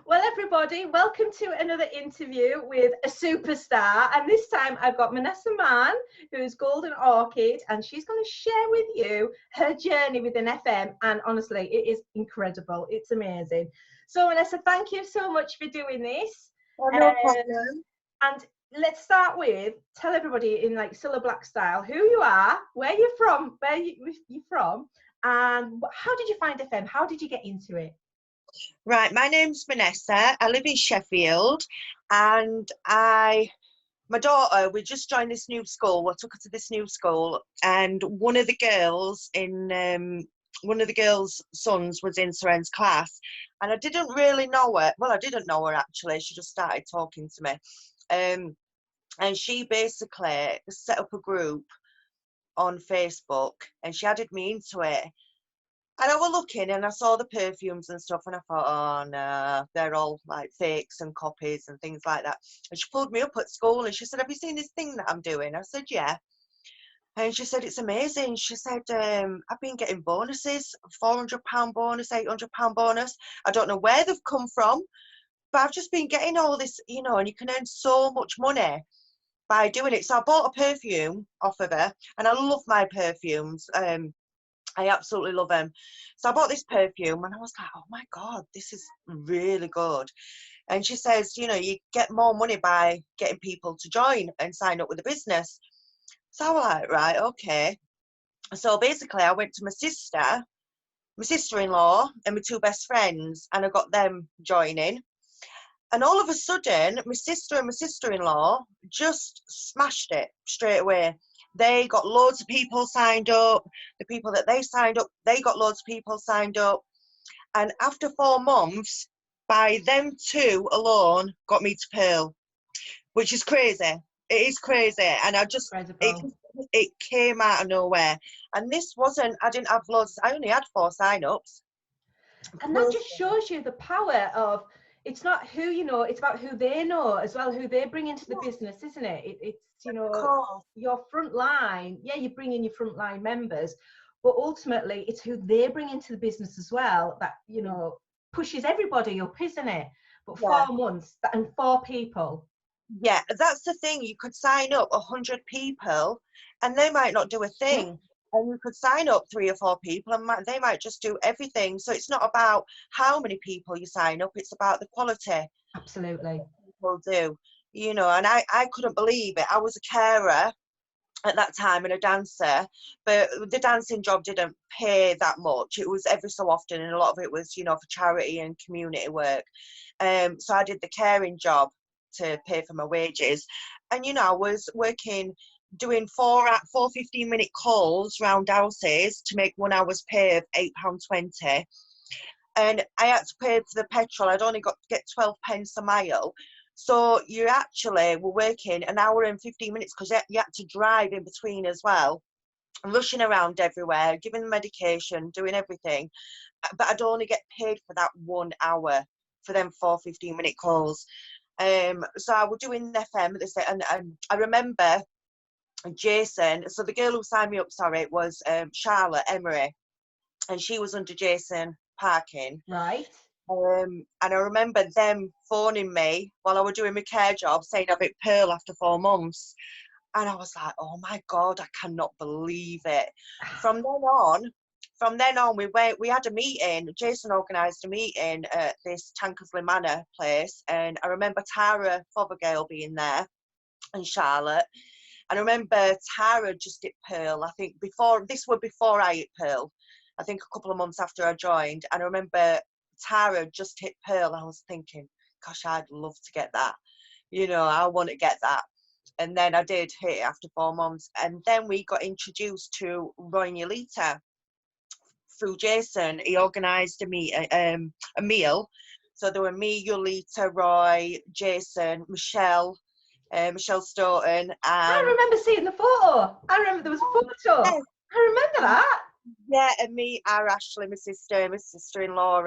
Well, everybody, welcome to another interview with a superstar. And this time I've got Mernessa Mann, who's Golden Orchid, and she's going to share with you her journey with an FM. And honestly, it is incredible. It's amazing. So, Mernessa, thank you so much for doing this. Oh, no problem. And let's start with tell everybody in like Cilla Black style who you are, where you're from, you're from, and how did you find FM? How did you get into it? Right, my name's Mernessa. I live in Sheffield, and my daughter, we just joined this new school. I took her to this new school, and one of the girls' sons was in Seren's class, and I didn't really know her. Well, I didn't know her actually. She just started talking to me, and she basically set up a group on Facebook, and she added me into it. And I was looking and I saw the perfumes and stuff, and I thought, oh no, they're all like fakes and copies and things like that. And she pulled me up at school and she said, have you seen this thing that I'm doing? I said, yeah. And she said, it's amazing. She said, I've been getting bonuses, £400 bonus, £800 bonus. I don't know where they've come from, but I've just been getting all this, and you can earn so much money by doing it. So I bought a perfume off of her, and I love my perfumes. I absolutely love them. So I bought this perfume and I was like, oh my God, this is really good. And she says, you get more money by getting people to join and sign up with the business. So I was like, right, okay. So basically I went to my sister-in-law and my two best friends, and I got them joining. And all of a sudden, my sister and my sister-in-law just smashed it straight away. They got loads of people signed up. The people that they signed up, they got loads of people signed up. And after 4 months, by them two alone, got me to Pearl, which is crazy. It is crazy. And it came out of nowhere. And this wasn't, I didn't have loads, I only had 4 sign-ups. And that just shows you the power of, it's not who you know, it's about who they know as well, who they bring into the business, isn't it? It's your front line. Yeah, you bring in your front line members, but ultimately it's who they bring into the business as well that pushes everybody up, isn't it? But 4 months and 4 people. Yeah, that's the thing. You could sign up 100 people and they might not do a thing. And you could sign up 3 or 4 people and they might just do everything. So it's not about how many people you sign up, it's about the quality. Absolutely. People do, and I couldn't believe it. I was a carer at that time and a dancer, but the dancing job didn't pay that much. It was every so often, and a lot of it was, for charity and community work. So I did the caring job to pay for my wages. And, I was working, doing 4 15-minute calls round houses to make 1 hour's pay of £8.20. And I had to pay for the petrol. I'd only got to get 12 pence a mile. So you actually were working 1 hour and 15 minutes because you had to drive in between as well, rushing around everywhere, giving them medication, doing everything. But I'd only get paid for that 1 hour for them 4 15-minute calls. So I was doing FM, and I remember Jason, so the girl who signed me up, was Charlotte Emery, and she was under Jason Parkin. Right. And I remember them phoning me while I was doing my care job saying I've hit Pearl after 4 months. And I was like, oh my God, I cannot believe it. From then on, we had a meeting. Jason organised a meeting at this Tankersley Manor place. And I remember Tara Fothergale being there and Charlotte. And I remember Tara just hit Pearl. I think before I hit Pearl. I think a couple of months after I joined. And I remember Tara just hit Pearl. I was thinking, gosh, I'd love to get that. I want to get that. And then I did hit it after 4 months. And then we got introduced to Roy and Yolita through Jason. He organised a meal. So there were me, Yolita, Roy, Jason, Michelle Stoughton. And I remember seeing the photo. I remember there was a photo. Yes. I remember that. Yeah, and me, our Ashley, my sister-in-law,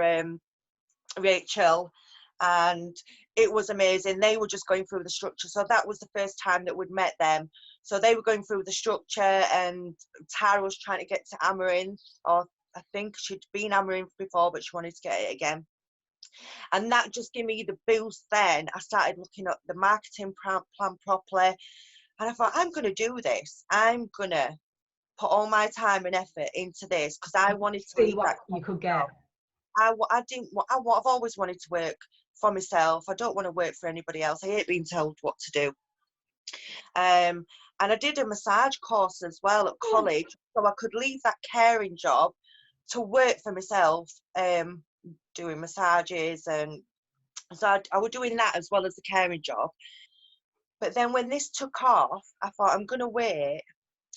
Rachel, and it was amazing. They were just going through the structure. So that was the first time that we'd met them. So they were going through the structure, and Tara was trying to get to Amaranth, or I think she'd been Amaranth before, but she wanted to get it again. And that just gave me the boost. Then I started looking at the marketing plan properly, and I thought, I'm going to do this. I'm going to put all my time and effort into this, because I wanted to See leave what that you could get. I didn't want, I've always wanted to work for myself. I don't want to work for anybody else. I hate being told what to do. And I did a massage course as well at college, so I could leave that caring job to work for myself, doing massages. And so I was doing that as well as the caring job. But then when this took off, I thought, I'm going to wait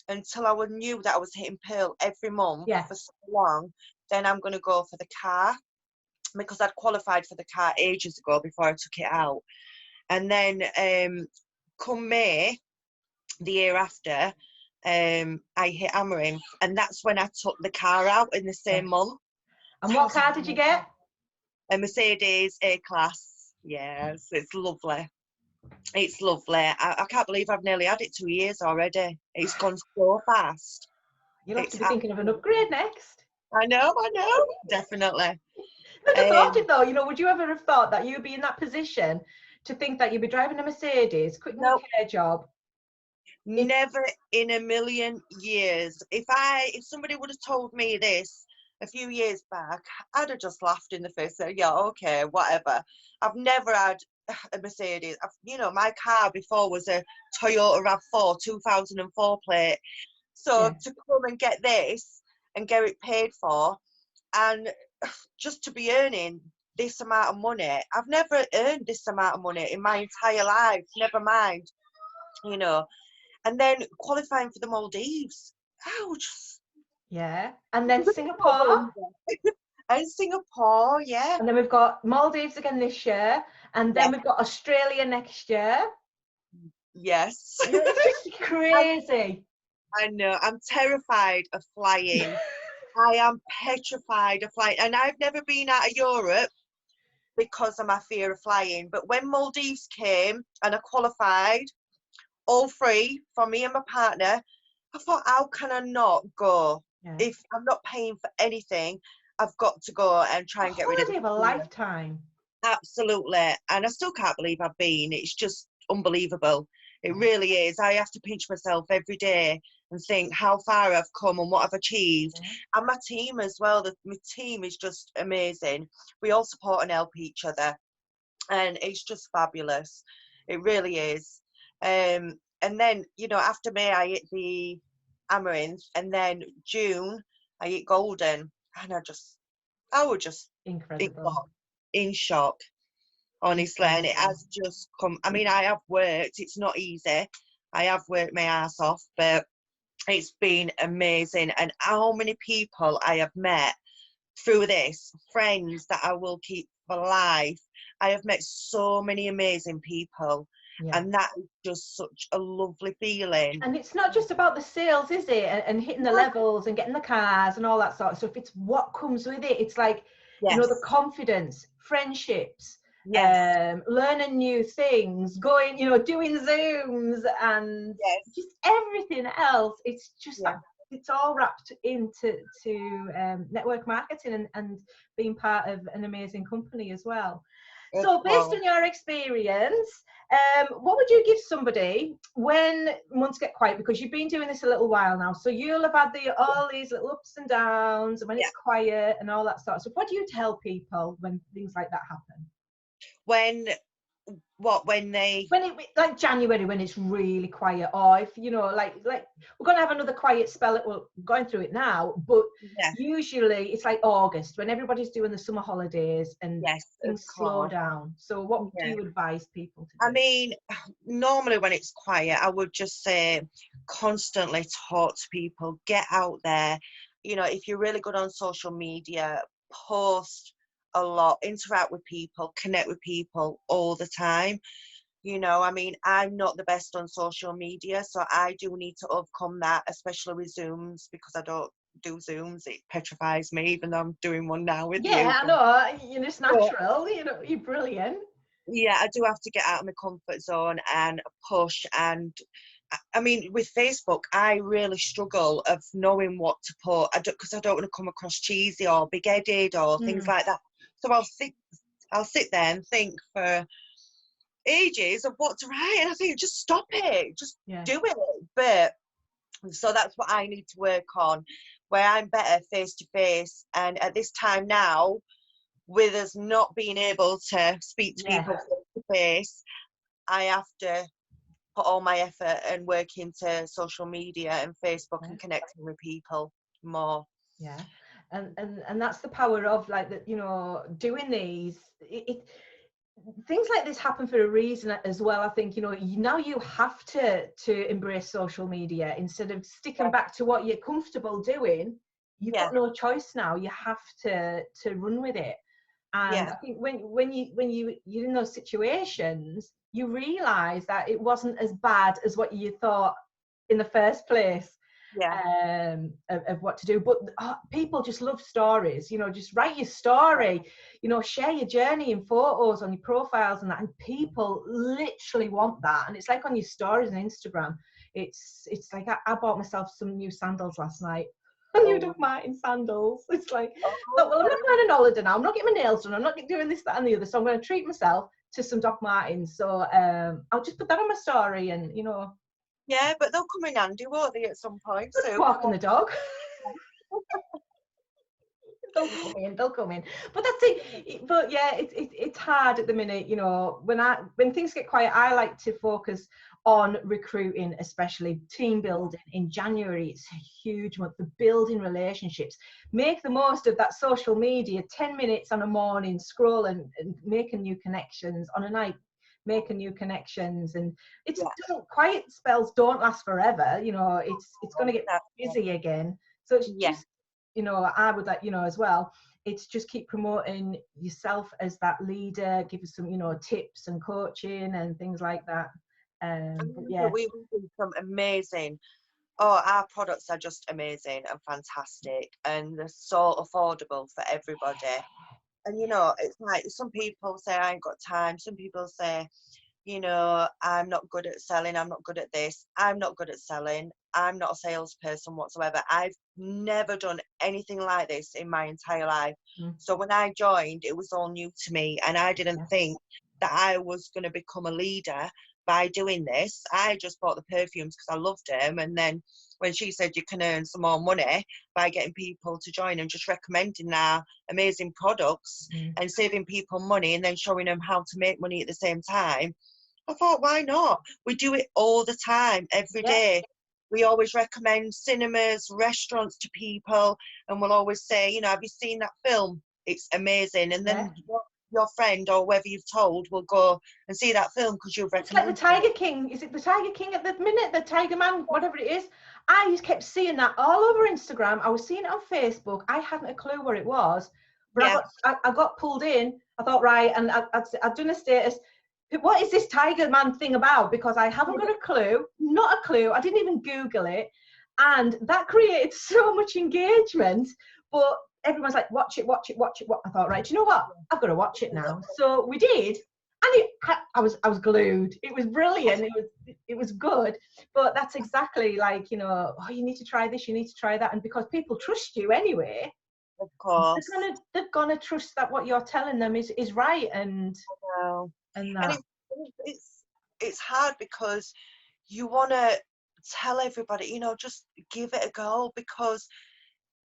until I knew that I was hitting Pearl every month for so long. Then I'm going to go for the car, because I'd qualified for the car ages ago before I took it out. And then come May, the year after, I hit Amarin, and that's when I took the car out in the same month. And what car did you get? A Mercedes A-Class. Yes, it's lovely. It's lovely. I can't believe I've nearly had it 2 years already. It's gone so fast. You'll have to be thinking of an upgrade next. I know, definitely. Never thought it though. You know, would you ever have thought that you'd be in that position to think that you'd be driving a Mercedes, quitting a care job? Never in a million years. If somebody would have told me this a few years back, I'd have just laughed in the face. Said, yeah, okay, whatever. I've never had a Mercedes. My car before was a Toyota RAV4 2004 plate. So to come and get this and get it paid for, and just to be earning this amount of money, I've never earned this amount of money in my entire life, never mind, and then qualifying for the Maldives. Ouch. Yeah. And then Singapore. And Singapore, yeah. And then we've got Maldives again this year. And then we've got Australia next year. Yes. It's just crazy. I know. I'm terrified of flying. I am petrified of flying. And I've never been out of Europe because of my fear of flying. But when Maldives came and I qualified, all free for me and my partner, I thought, how can I not go? If I'm not paying for anything, I've got to go and try and get rid of it. A lifetime. Absolutely. And I still can't believe I've been. It's just unbelievable. It really is. I have to pinch myself every day and think how far I've come and what I've achieved. And my team as well. My team is just amazing. We all support and help each other. And it's just fabulous. It really is. And then, after May, I hit the Amaranth. And then June, I hit Golden. And I was just incredible. In shock. Honestly, and it has just come. I mean, I have worked. It's not easy. I have worked my ass off, but it's been amazing. And how many people I have met through this, friends that I will keep for life. I have met so many amazing people, and that is just such a lovely feeling. And it's not just about the sales, is it? And hitting the levels and getting the cars and all that sort of stuff. It's what comes with it. It's like, the confidence, friendships, learning new things, going, doing Zooms and just everything else. It's just it's all wrapped into network marketing and being part of an amazing company as well. So based on your experience, what would you give somebody when months get quiet? Because you've been doing this a little while now, so you'll have had all these little ups and downs, and when it's quiet and all that sort of stuff. What do you tell people when things like that happen? When it like January, when it's really quiet, or if like we're gonna have another quiet spell. We're going through it now, but usually it's like August when everybody's doing the summer holidays and things slow down. So what do you advise people to do? I mean, normally when it's quiet, I would just say constantly talk to people, get out there. If you're really good on social media, post a lot, interact with people, connect with people all the time. I mean, I'm not the best on social media, so I do need to overcome that, especially with Zooms, because I don't do Zooms. It petrifies me, even though I'm doing one now with you. I know, it's natural, you're brilliant. Yeah, I do have to get out of my comfort zone and push. And I mean, with Facebook, I really struggle of knowing what to put, because I don't want to come across cheesy or big-headed or things like that. So I'll sit there and think for ages of what to write, and I think, just stop it, just do it. But so that's what I need to work on, where I'm better face to face. And at this time now, with us not being able to speak to people face to face, I have to put all my effort and work into social media and Facebook and connecting with people more. And that's the power of, like, that, you know, doing these, things like this happen for a reason as well. I think, you know, now you have to embrace social media instead of sticking back to what you're comfortable doing. You've got no choice now. You have to run with it. And I think when you're in those situations, you realize that it wasn't as bad as what you thought in the first place. Of what to do. But people just love stories, you know. Just write your story, you know, share your journey in photos on your profiles and that, and people literally want that. And it's like on your stories on Instagram, it's like I bought myself some new sandals last night. New Doc Martin sandals. It's like, well, I'm not going on holiday now, I'm not getting my nails done, I'm not doing this, that and the other, so I'm going to treat myself to some Doc Martens. So I'll just put that on my story, and, you know. Yeah, but they'll come in handy, won't they, at some point soon? Walking the dog. They'll come in. But that's it. But yeah, it's hard at the minute, you know. When things get quiet, I like to focus on recruiting, especially team building. In January, it's a huge month for building relationships. Make the most of that social media. 10 minutes on a morning, scrolling and making new connections. On a night, making new connections. And quiet spells don't last forever, you know. It's going to get busy again, so it's just, you know, I would like, you know, as well, it's just keep promoting yourself as that leader, give us some, you know, tips and coaching and things like that. We do some amazing, our products are just amazing and fantastic, and they're so affordable for everybody. And, you know, it's like, some people say I ain't got time, some people say, you know, I'm not good at selling, I'm not good at this, I'm not good at selling, I'm not a salesperson whatsoever. I've never done anything like this in my entire life. So when I joined, it was all new to me, and I didn't think that I was going to become a leader by doing this. I just bought the perfumes because I loved them, and then when she said you can earn some more money by getting people to join and just recommending our amazing products and saving people money and then showing them how to make money at the same time, I thought, why not? We do it all the time, every day. We always recommend cinemas, restaurants to people, and we'll always say, you know, have you seen that film? It's amazing. And then your friend or whoever you've told will go and see that film because you've recommended. It's like the Tiger King. Is it the Tiger King at the minute? The Tiger Man, whatever it is. I just kept seeing that all over Instagram. I was seeing it on Facebook. I hadn't a clue where it was, but I got pulled in. I thought, right, and I'd done a status. What is this Tiger Man thing about? Because I haven't got a clue, not a clue. I didn't even Google it. And that created so much engagement. But everyone's like, watch it. I thought, right, do you know what? I've got to watch it now. So we did. And I was glued. It was brilliant. It was good. But that's exactly like, you know, oh, you need to try this, you need to try that. And because people trust you anyway, of course, they're gonna trust that what you're telling them is right. And it's hard because you want to tell everybody, you know, just give it a go, because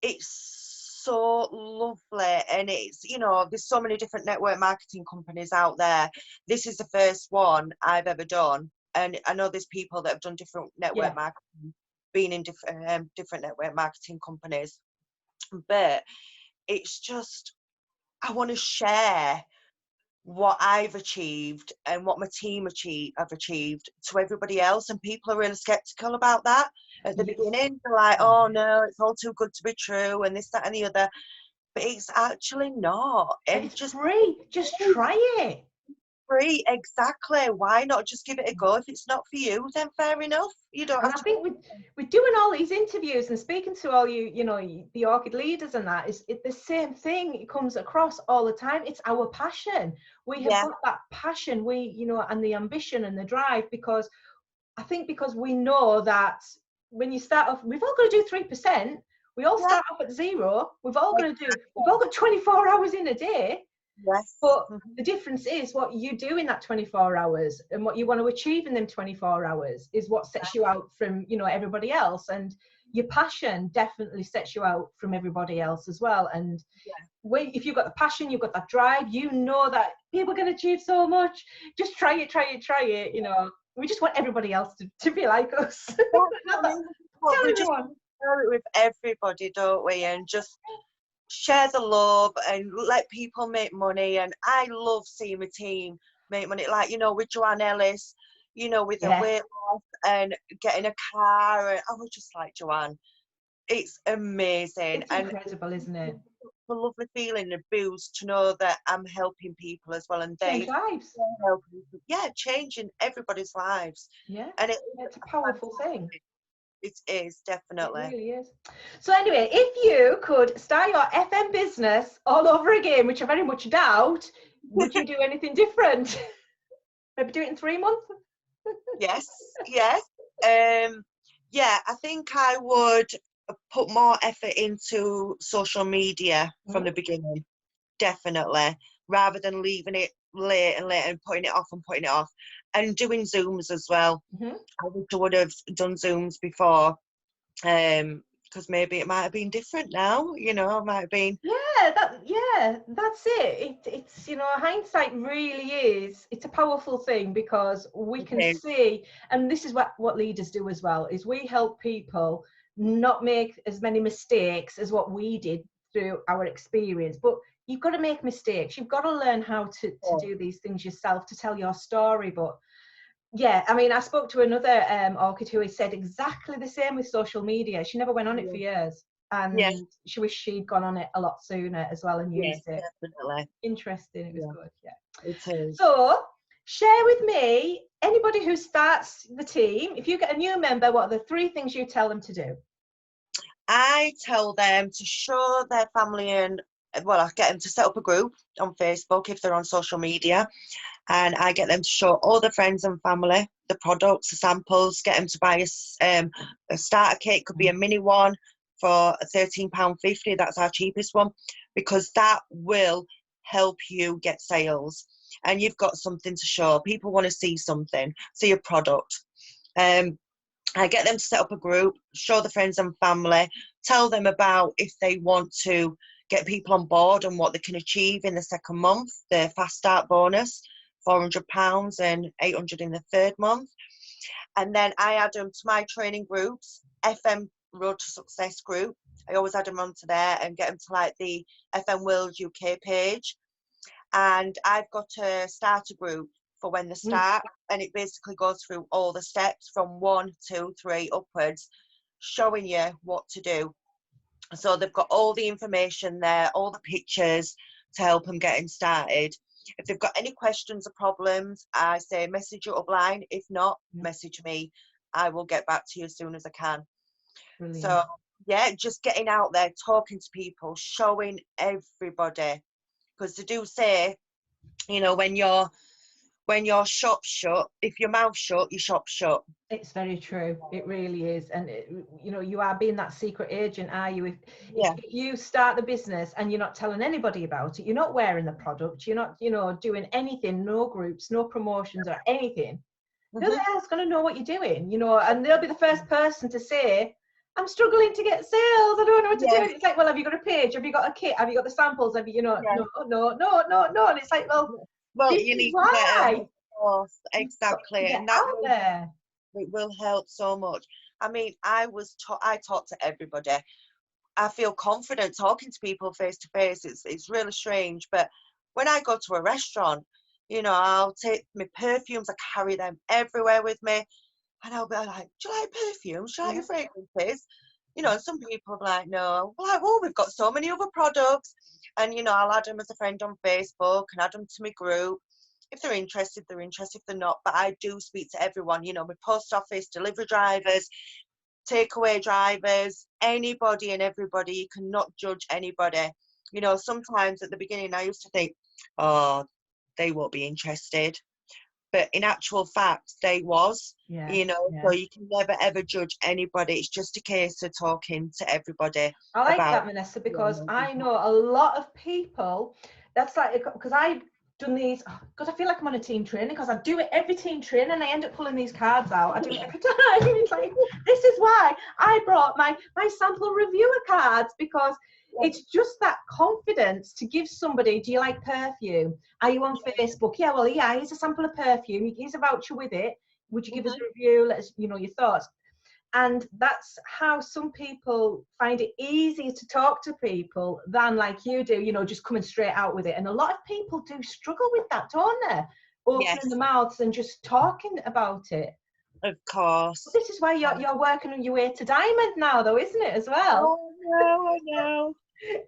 it's so lovely. And it's, you know, there's so many different network marketing companies out there. This is the first one I've ever done, and I know there's people that have done different network marketing, been in different network marketing companies, but it's just, I want to share what I've achieved and what my team have achieved to everybody else, and people are really skeptical about that at the beginning. They're like, oh no, it's all too good to be true and this, that and the other, but it's actually not. And it's just free. Just try it. Free, exactly. Why not just give it a go? If it's not for you, then fair enough. You don't have to. I think we're doing all these interviews and speaking to all you know, the Orchid leaders, and that is the same thing. It comes across all the time. It's our passion. We have got that passion. We, you know, and the ambition and the drive, because I think because we know that when you start off, we've all got to do 3%. We all start off at zero. We've all got 24 hours in a day. Yes. But the difference is what you do in that 24 hours and what you want to achieve in them 24 hours is what sets you out from, you know, everybody else. And your passion definitely sets you out from everybody else as well. And if you've got the passion, you've got that drive, you know that people can achieve so much. Just try it, you know. We just want everybody else to be like us. Tell We just everyone. share it with everybody, don't we? And just share the love and let people make money. And I love seeing my team make money, like, you know, with Joanne Ellis, you know, with her weight loss and getting a car. And I was just like, Joanne, it's amazing. It's incredible, isn't it? A lovely feeling and boost to know that I'm helping people as well, and Change lives. Changing everybody's lives. Yeah, and it's a powerful thing. It is, definitely. It really is. So anyway, if you could start your FM business all over again, which I very much doubt, would you do anything different? Maybe do it in 3 months? Yes. I think I would put more effort into social media from the beginning, definitely, rather than leaving it late and putting it off and doing Zooms as well. I wish I would have done Zooms before, because maybe it might have been different now, you know. It might have been that's it. It's, you know, hindsight really is, it's a powerful thing, because we can see, and this is what leaders do as well, is we help people not make as many mistakes as what we did through our experience. But you've got to make mistakes, you've got to learn how to do these things yourself, to tell your story. But yeah, I mean, I spoke to another Orchid who has said exactly the same with social media. She never went on it for years, and she wished she'd gone on it a lot sooner as well and used it. Definitely. Interesting. It was good. Yeah. It is. So share with me, anybody who starts the team, if you get a new member, what are the 3 things you tell them to do? I tell them to show their family, and I get them to set up a group on Facebook if they're on social media, and I get them to show all their friends and family the products, the samples, get them to buy a starter kit. Could be a mini one for £13.50. That's our cheapest one, because that will help you get sales, and you've got something to show. People want to see something, see a product. I get them to set up a group, show the friends and family, tell them about if they want to get people on board and what they can achieve in the second month, the fast start bonus, £400 and £800 in the third month. And then I add them to my training groups, FM Road to Success group. I always add them onto there and get them to like the FM World UK page. And I've got a starter group for when they start, and it basically goes through all the steps from 1, 2, 3 upwards, showing you what to do. So they've got all the information there, all the pictures to help them getting started. If they've got any questions or problems, I say message your upline. If not, message me. I will get back to you as soon as I can. Brilliant. So just getting out there, talking to people, showing everybody, because they do say, you know, when your shop's shut, if your mouth's shut, your shop's shut. It's very true. It really is. And you know, you are being that secret agent, are you? If you start the business and you're not telling anybody about it, you're not wearing the product, you're not, you know, doing anything, no groups, no promotions or anything, who the hell's going to know what you're doing, you know? And they'll be the first person to say, I'm struggling to get sales, I don't know what to do. It's like, well, have you got a page? Have you got a kit? Have you got the samples? Have you, no. And it's like, well, you need to get a course. Exactly. And that it will help so much. I mean, I talk to everybody. I feel confident talking to people face to face. It's really strange, but when I go to a restaurant, you know, I'll take my perfumes, I carry them everywhere with me, and I'll be like, do you like perfumes? Do you like your fragrances? You know, and some people are like, no. Well, like, oh, we've got so many other products. And, you know, I'll add them as a friend on Facebook and add them to my group. If they're interested, they're interested. If they're not, but I do speak to everyone, you know, my post office, delivery drivers, takeaway drivers, anybody and everybody. You cannot judge anybody. You know, sometimes at the beginning I used to think, oh, they won't be interested. But in actual fact, they was, you know, so you can never, ever judge anybody. It's just a case of talking to everybody. I like that, Mernessa, because I know a lot of people that's like, because I've done these, because I feel like I'm on a team training, because I do it every team training and I end up pulling these cards out. I do it every time. It's like, this is why I brought my sample reviewer cards, because it's just that confidence to give somebody, do you like perfume? Are you on Facebook? Yeah, well, yeah, here's a sample of perfume. Here's a voucher with it. Would you give us a review? Let us, you know, your thoughts. And that's how some people find it easier to talk to people than like you do, you know, just coming straight out with it. And a lot of people do struggle with that, don't they? Opening the mouths and just talking about it. Of course. But this is why you're working on your way to diamond now, though, isn't it, as well? Oh, no, I know.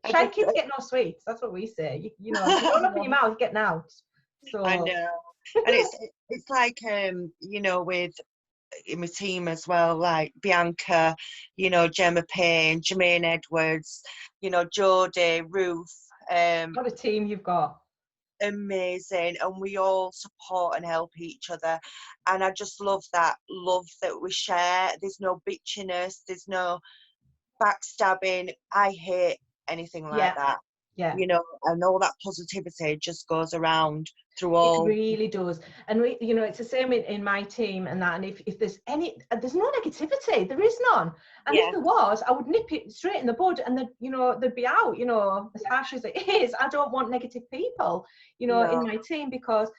Shy kids get no sweets. That's what we say. You know, if you don't open your mouth, get out. So I know. And it's like, you know, with in my team as well, like Bianca, you know, Gemma Payne, Jermaine Edwards, you know, Jodie, Ruth. What a team you've got. Amazing. And we all support and help each other. And I just love that love that we share. There's no bitchiness, there's no backstabbing. I hate anything like that. Yeah. You know, and all that positivity just goes around through all. It really does. And we, you know, it's the same in my team and that. And if there's there's no negativity, there is none. And if there was, I would nip it straight in the bud, and then, you know, they'd be out, you know, as harsh as it is. I don't want negative people, you know, in my team, because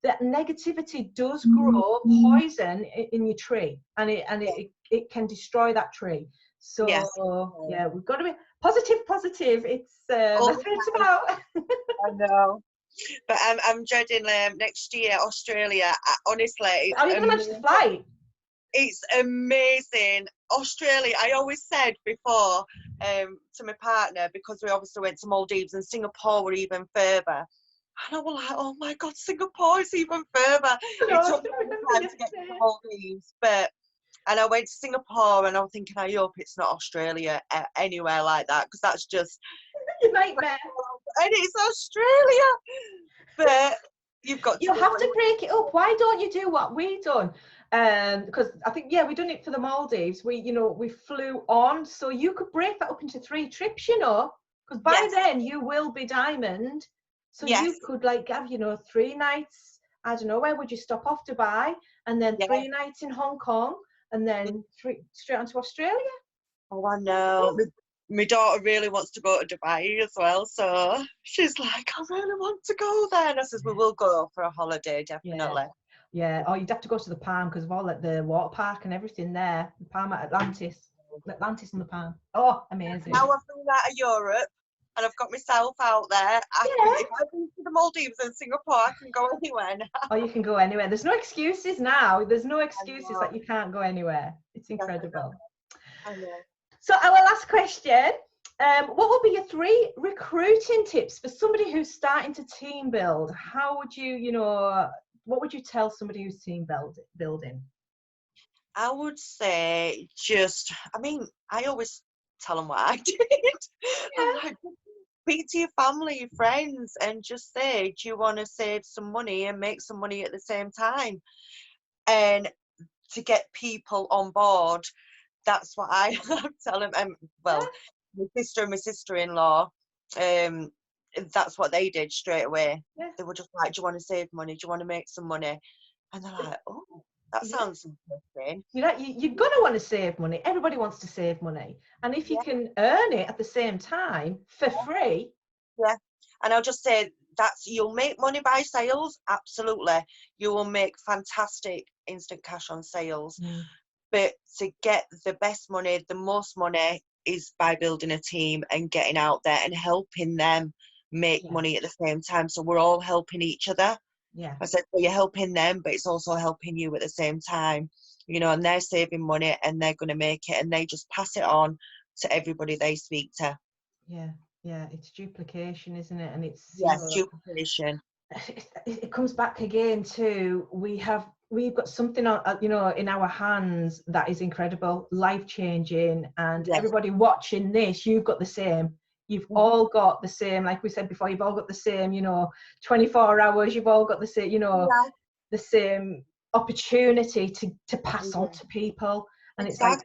that negativity does grow poison in your tree, and it can destroy that tree. So yeah, we've got to be positive. It's that's what it's about. I know. But I'm dreading next year, Australia. Honestly, are you going to manage the flight? It's amazing. Australia, I always said before to my partner, because we obviously went to Maldives, and Singapore were even further. And I was like, oh my God, Singapore is even further. It took me time to get to Maldives. And I went to Singapore, and I'm thinking, I hope it's not Australia, anywhere like that, because that's just your nightmare. And it's Australia. But you've got you have to break it up. Why don't you do what we done? Because I think, we done it for the Maldives. We flew on, so you could break that up into 3 trips, you know, because by then you will be diamond. So you could like have, 3 nights. I don't know, where would you stop off? Dubai, and then 3 nights in Hong Kong, and then 3 straight on to Australia. Oh, I know. My daughter really wants to go to Dubai as well, so she's like, I really want to go there. And I says, we will go for a holiday, definitely. Yeah. Oh, you'd have to go to the Palm, because of all like the water park and everything there. The Palm at Atlantis and the Palm. Oh, amazing. Now I've been out of Europe and I've got myself out there. If I've been to the Maldives and Singapore, I can go anywhere now. Oh, you can go anywhere. There's no excuses now. There's no excuses that you can't go anywhere. It's incredible. I know. So our last question, what would be your 3 recruiting tips for somebody who's starting to team build? How would what would you tell somebody who's team building? I would say I always tell them what I did. I'm like, speak to your family, your friends, and just say, do you want to save some money and make some money at the same time? And to get people on board, that's what I tell them. My sister and my sister-in-law, that's what they did straight away. They were just like, do you want to save money? Do you want to make some money? And they're like, oh, that sounds interesting. You're going to want to save money. Everybody wants to save money. And if you can earn it at the same time for free. Yeah. And I'll just say, you'll make money by sales. Absolutely. You will make fantastic instant cash on sales. But to get the best money, the most money, is by building a team and getting out there and helping them make money at the same time. So we're all helping each other. Yeah. I said, so you're helping them, but it's also helping you at the same time, and they're saving money and they're going to make it, and they just pass it on to everybody they speak to. Yeah, it's duplication, isn't it? And it's duplication. It comes back again to we've got something on, in our hands that is incredible, life-changing, and everybody watching this, you've got the same. You've all got the same, like we said before, you've all got the same, 24 hours, you've all got the same, the same opportunity to pass on to people. And exactly.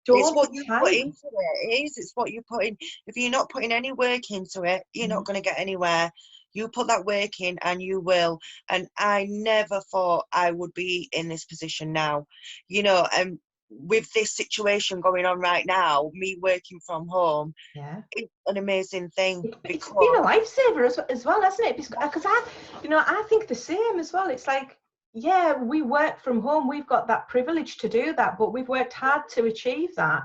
It's what you put into it. It's what you put in. If you're not putting any work into it, you're not going to get anywhere. You put that work in and you will. And I never thought I would be in this position now, you know, and with this situation going on right now, me working from home, Yeah. it's an amazing thing. It's been a Because lifesaver as well, hasn't it? Because I think the same as well. It's like, yeah, we work from home. We've got that privilege to do that, but we've worked hard to achieve that.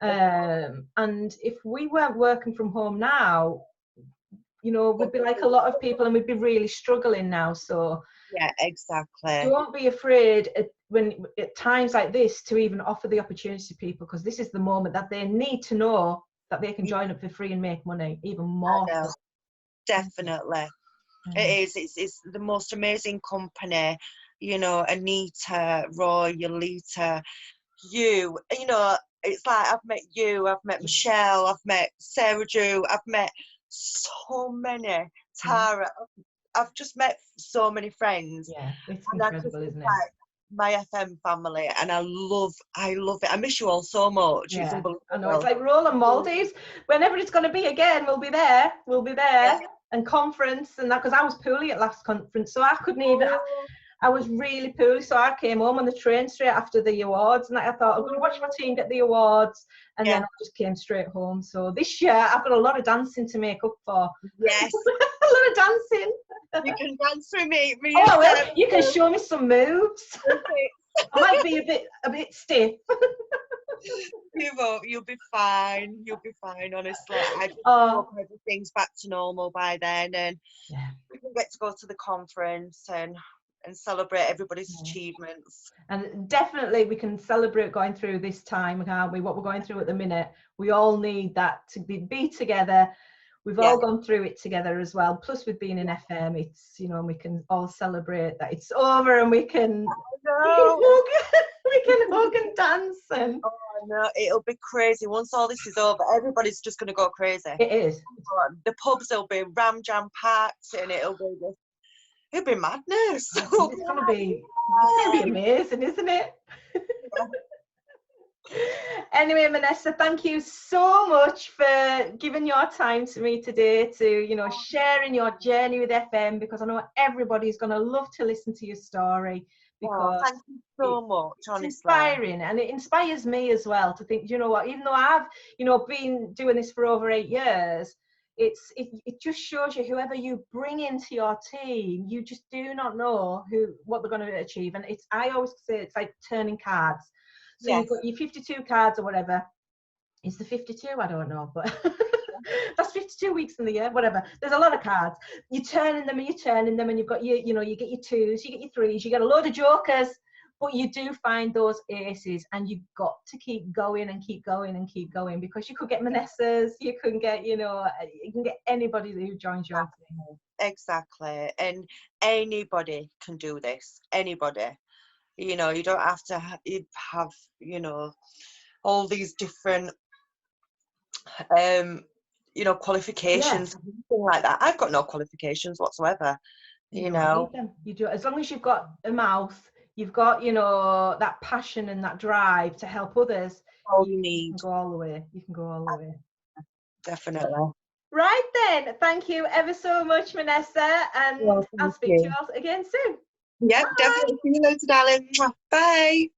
And if we weren't working from home now, you know, we'd be like a lot of people and we'd be really struggling now. So yeah, exactly. don't be afraid at times like this to even offer the opportunity to people, because this is the moment that they need to know that they can join up for free and make money even more. I know, definitely. It is. It's the most amazing company. You know, Anita, Roy, Yolita, you know, it's like I've met you, I've met Michelle, I've met Sarah Drew, I've met so many, Tara, I've just met so many friends. Yeah, it's And incredible, isn't it? like my FM family, and I love it. I miss you all so much. It's Yeah, unbelievable. I know. It's like we're all on Maldives. Whenever it's going to be again, we'll be there. We'll be there. Yeah. And conference and that, because I was poorly at last conference, so I couldn't even. I was really poorly, so I came home on the train straight after the awards, and I thought I'm going to watch my team get the awards, and then I just came straight home. So this year I've got a lot of dancing to make up for. Yes. A lot of dancing. You can dance with me. Oh, well, you can show me some moves. I might be a bit stiff. You won't. You'll be fine. You'll be fine. Honestly, I just hope everything's back to normal by then, and we can get to go to the conference and celebrate everybody's achievements. And definitely we can celebrate going through this time, can't we? What we're going through at the minute, we all need that to be together. We've all gone through it together as well. Plus, with being in FM, it's, you know, we can all celebrate that it's over, and we can hug and dance. And oh no, it'll be crazy once all this is over. Everybody's just going to go crazy. It is. The pubs will be ram jam packed, and it'll be madness. It's gonna be amazing, isn't it? Anyway, Mernessa, thank you so much for giving your time to me today, to, you know, sharing your journey with FM, because I know everybody's going to love to listen to your story, because thank you so much, honestly. It's inspiring, and it inspires me as well to think, you know what, even though I've, you know, been doing this for over 8 years, it just shows you whoever you bring into your team, you just do not know what they're going to achieve. And I always say it's like turning cards. So you've got your 52 cards or whatever. Is the 52? I don't know, but that's 52 weeks in the year, whatever. There's a lot of cards. You're turning them, and you've got you know, you get your 2s, you get your 3s, you get a load of jokers, but you do find those aces, and you've got to keep going and keep going and keep going, because you could get Mernessas, you can get, you know, you can get anybody who joins your team. Exactly, and anybody can do this. Anybody. You know, you don't have to have, you know, all these different, you know, qualifications, anything like that. I've got no qualifications whatsoever. You know, you do, as long as you've got a mouth, you've got, you know, that passion and that drive to help others. All you need. You can go all the way. You can go all the way. Definitely. Right then. Thank you ever so much, Mernessa, and I'll speak to you all again soon. Yep, definitely. See you later, darling. Bye.